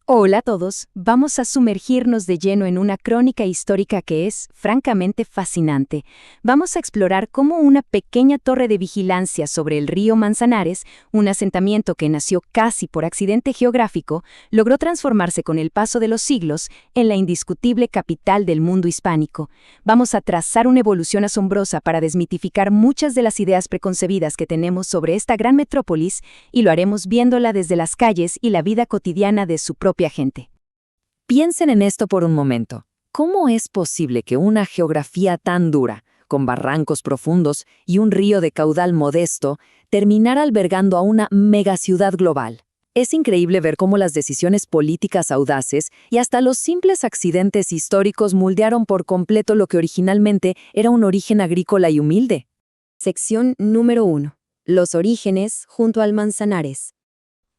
Hola a todos, vamos a sumergirnos de lleno en una crónica histórica que es, francamente, fascinante. Vamos a explorar cómo una pequeña torre de vigilancia sobre el río Manzanares, un asentamiento que nació casi por accidente geográfico, logró transformarse con el paso de los siglos en la indiscutible capital del mundo hispánico. Vamos a trazar una evolución asombrosa para desmitificar muchas de las ideas preconcebidas que tenemos sobre esta gran metrópolis y lo haremos viéndola desde las calles y la vida cotidiana de su propia gente. Piensen en esto por un momento. ¿Cómo es posible que una geografía tan dura, con barrancos profundos y un río de caudal modesto, terminara albergando a una megaciudad global? Es increíble ver cómo las decisiones políticas audaces y hasta los simples accidentes históricos moldearon por completo lo que originalmente era un origen agrícola y humilde. Sección número 1. Los orígenes junto al Manzanares.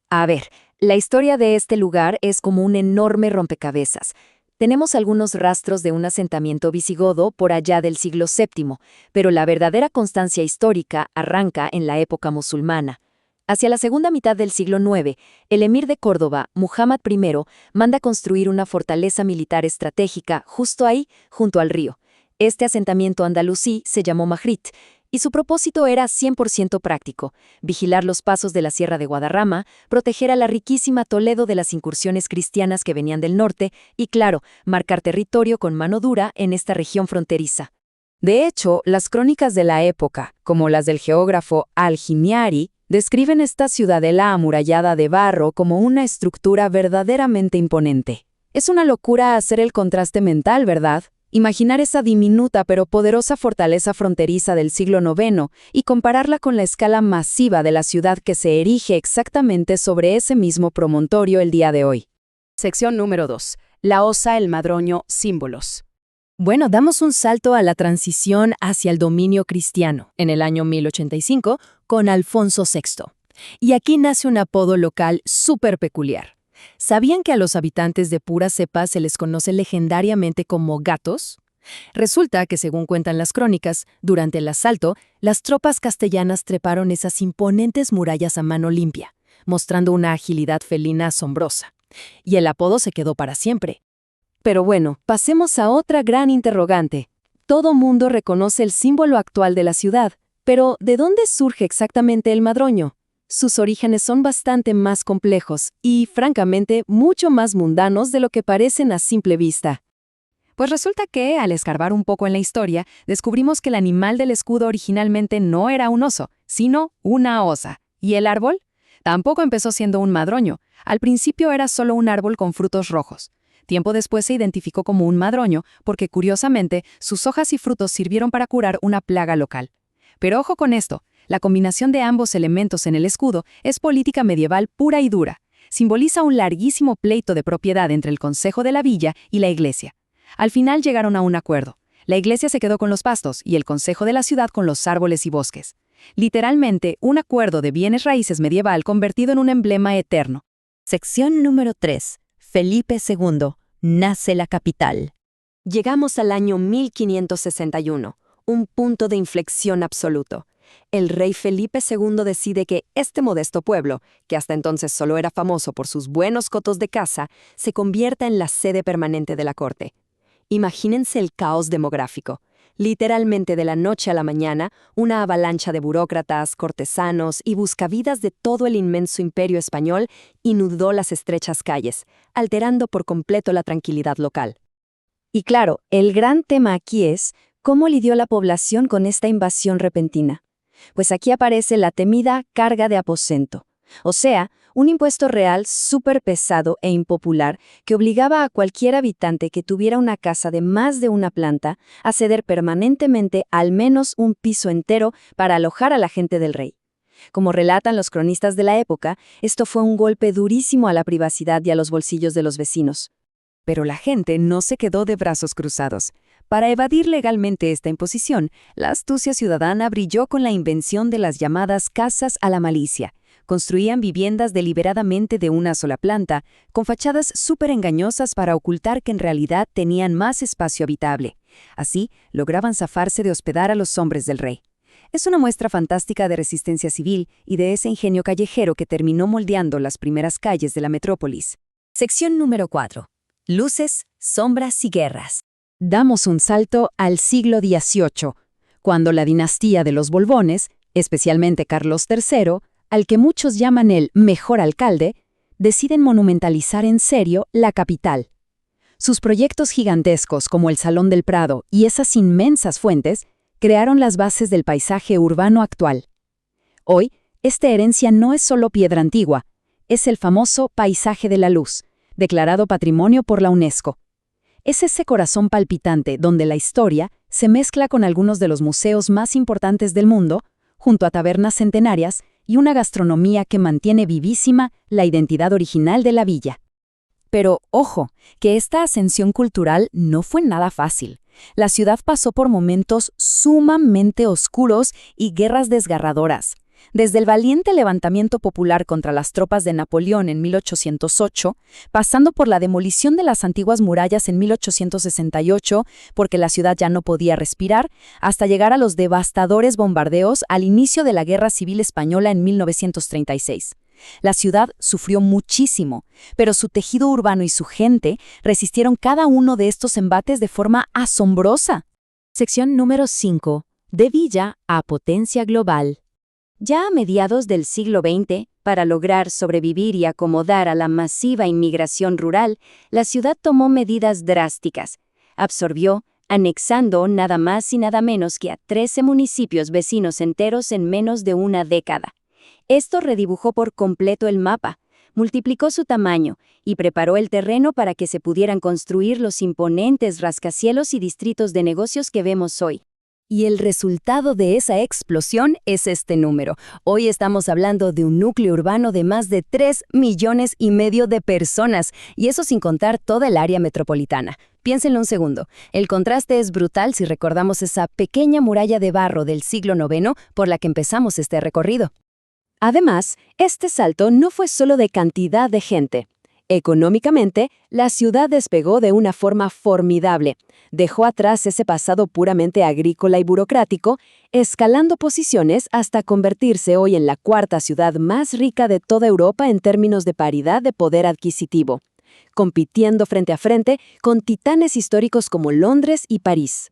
A ver, la historia de este lugar es como un enorme rompecabezas. Tenemos algunos rastros de un asentamiento visigodo por allá del siglo VII, pero la verdadera constancia histórica arranca en la época musulmana. Hacia la segunda mitad del siglo IX, el emir de Córdoba, Muhammad I, manda construir una fortaleza militar estratégica justo ahí, junto al río. Este asentamiento andalusí se llamó Magrit, y su propósito era 100% práctico: vigilar los pasos de la Sierra de Guadarrama, proteger a la riquísima Toledo de las incursiones cristianas que venían del norte y, claro, marcar territorio con mano dura en esta región fronteriza. De hecho, las crónicas de la época, como las del geógrafo Al-Himyari, describen esta ciudadela amurallada de barro como una estructura verdaderamente imponente. Es una locura hacer el contraste mental, ¿verdad? Imaginar esa diminuta pero poderosa fortaleza fronteriza del siglo IX y compararla con la escala masiva de la ciudad que se erige exactamente sobre ese mismo promontorio el día de hoy. Sección número 2. La Osa, el Madroño, símbolos. Bueno, damos un salto a la transición hacia el dominio cristiano, en el año 1085, con Alfonso VI. Y aquí nace un apodo local súper peculiar. ¿Sabían que a los habitantes de pura cepa se les conoce legendariamente como gatos? Resulta que, según cuentan las crónicas, durante el asalto, las tropas castellanas treparon esas imponentes murallas a mano limpia, mostrando una agilidad felina asombrosa. Y el apodo se quedó para siempre. Pero bueno, pasemos a otra gran interrogante. Todo mundo reconoce el símbolo actual de la ciudad, pero ¿de dónde surge exactamente el Madroño? Sus orígenes son bastante más complejos y, francamente, mucho más mundanos de lo que parecen a simple vista. Pues resulta que, al escarbar un poco en la historia, descubrimos que el animal del escudo originalmente no era un oso, sino una osa. ¿Y el árbol? Tampoco empezó siendo un madroño. Al principio era solo un árbol con frutos rojos. Tiempo después se identificó como un madroño porque, curiosamente, sus hojas y frutos sirvieron para curar una plaga local. Pero ojo con esto. La combinación de ambos elementos en el escudo es política medieval pura y dura. Simboliza un larguísimo pleito de propiedad entre el Consejo de la Villa y la Iglesia. Al final llegaron a un acuerdo. La Iglesia se quedó con los pastos y el Consejo de la ciudad con los árboles y bosques. Literalmente, un acuerdo de bienes raíces medieval convertido en un emblema eterno. Sección número 3. Felipe II. Nace la capital. Llegamos al año 1561, un punto de inflexión absoluto. El rey Felipe II decide que este modesto pueblo, que hasta entonces solo era famoso por sus buenos cotos de caza, se convierta en la sede permanente de la corte. Imagínense el caos demográfico. Literalmente de la noche a la mañana, una avalancha de burócratas, cortesanos y buscavidas de todo el inmenso imperio español inundó las estrechas calles, alterando por completo la tranquilidad local. Y claro, el gran tema aquí es cómo lidió la población con esta invasión repentina. Pues aquí aparece la temida carga de aposento, o sea, un impuesto real súper pesado e impopular que obligaba a cualquier habitante que tuviera una casa de más de una planta a ceder permanentemente al menos un piso entero para alojar a la gente del rey. Como relatan los cronistas de la época, esto fue un golpe durísimo a la privacidad y a los bolsillos de los vecinos. Pero la gente no se quedó de brazos cruzados. Para evadir legalmente esta imposición, la astucia ciudadana brilló con la invención de las llamadas casas a la malicia. Construían viviendas deliberadamente de una sola planta, con fachadas súper engañosas para ocultar que en realidad tenían más espacio habitable. Así, lograban zafarse de hospedar a los hombres del rey. Es una muestra fantástica de resistencia civil y de ese ingenio callejero que terminó moldeando las primeras calles de la metrópolis. Sección número 4. Luces, sombras y guerras. Damos un salto al siglo XVIII, cuando la dinastía de los Borbones, especialmente Carlos III, al que muchos llaman el mejor alcalde, deciden monumentalizar en serio la capital. Sus proyectos gigantescos como el Salón del Prado y esas inmensas fuentes crearon las bases del paisaje urbano actual. Hoy, esta herencia no es solo piedra antigua, es el famoso Paisaje de la Luz, declarado Patrimonio por la UNESCO. Es ese corazón palpitante donde la historia se mezcla con algunos de los museos más importantes del mundo, junto a tabernas centenarias y una gastronomía que mantiene vivísima la identidad original de la villa. Pero, ojo, que esta ascensión cultural no fue nada fácil. La ciudad pasó por momentos sumamente oscuros y guerras desgarradoras. Desde el valiente levantamiento popular contra las tropas de Napoleón en 1808, pasando por la demolición de las antiguas murallas en 1868, porque la ciudad ya no podía respirar, hasta llegar a los devastadores bombardeos al inicio de la Guerra Civil Española en 1936. La ciudad sufrió muchísimo, pero su tejido urbano y su gente resistieron cada uno de estos embates de forma asombrosa. Sección número 5. De villa a potencia global. Ya a mediados del siglo XX, para lograr sobrevivir y acomodar a la masiva inmigración rural, la ciudad tomó medidas drásticas. Absorbió, anexando nada más y nada menos que a 13 municipios vecinos enteros en menos de una década. Esto redibujó por completo el mapa, multiplicó su tamaño y preparó el terreno para que se pudieran construir los imponentes rascacielos y distritos de negocios que vemos hoy. Y el resultado de esa explosión es este número. Hoy estamos hablando de un núcleo urbano de más de 3,5 millones de personas, y eso sin contar toda el área metropolitana. Piénsenlo un segundo. El contraste es brutal si recordamos esa pequeña muralla de barro del siglo IX por la que empezamos este recorrido. Además, este salto no fue solo de cantidad de gente. Económicamente, la ciudad despegó de una forma formidable. Dejó atrás ese pasado puramente agrícola y burocrático, escalando posiciones hasta convertirse hoy en la cuarta ciudad más rica de toda Europa en términos de paridad de poder adquisitivo, compitiendo frente a frente con titanes históricos como Londres y París.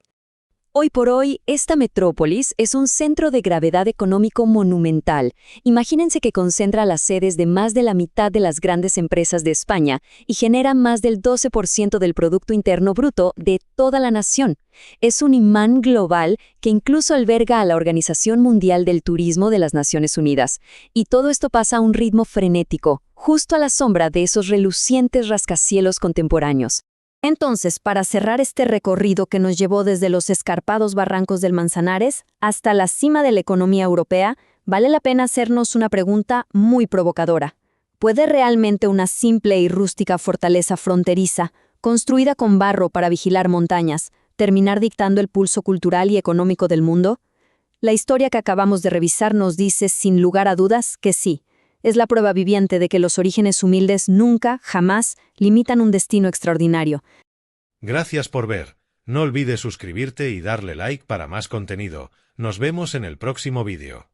Hoy por hoy, esta metrópolis es un centro de gravedad económico monumental. Imagínense que concentra las sedes de más de la mitad de las grandes empresas de España y genera más del 12% del Producto Interno Bruto de toda la nación. Es un imán global que incluso alberga a la Organización Mundial del Turismo de las Naciones Unidas. Y todo esto pasa a un ritmo frenético, justo a la sombra de esos relucientes rascacielos contemporáneos. Entonces, para cerrar este recorrido que nos llevó desde los escarpados barrancos del Manzanares hasta la cima de la economía europea, vale la pena hacernos una pregunta muy provocadora. ¿Puede realmente una simple y rústica fortaleza fronteriza, construida con barro para vigilar montañas, terminar dictando el pulso cultural y económico del mundo? La historia que acabamos de revisar nos dice sin lugar a dudas que sí. Es la prueba viviente de que los orígenes humildes nunca, jamás, limitan un destino extraordinario. Gracias por ver. No olvides suscribirte y darle like para más contenido. Nos vemos en el próximo vídeo.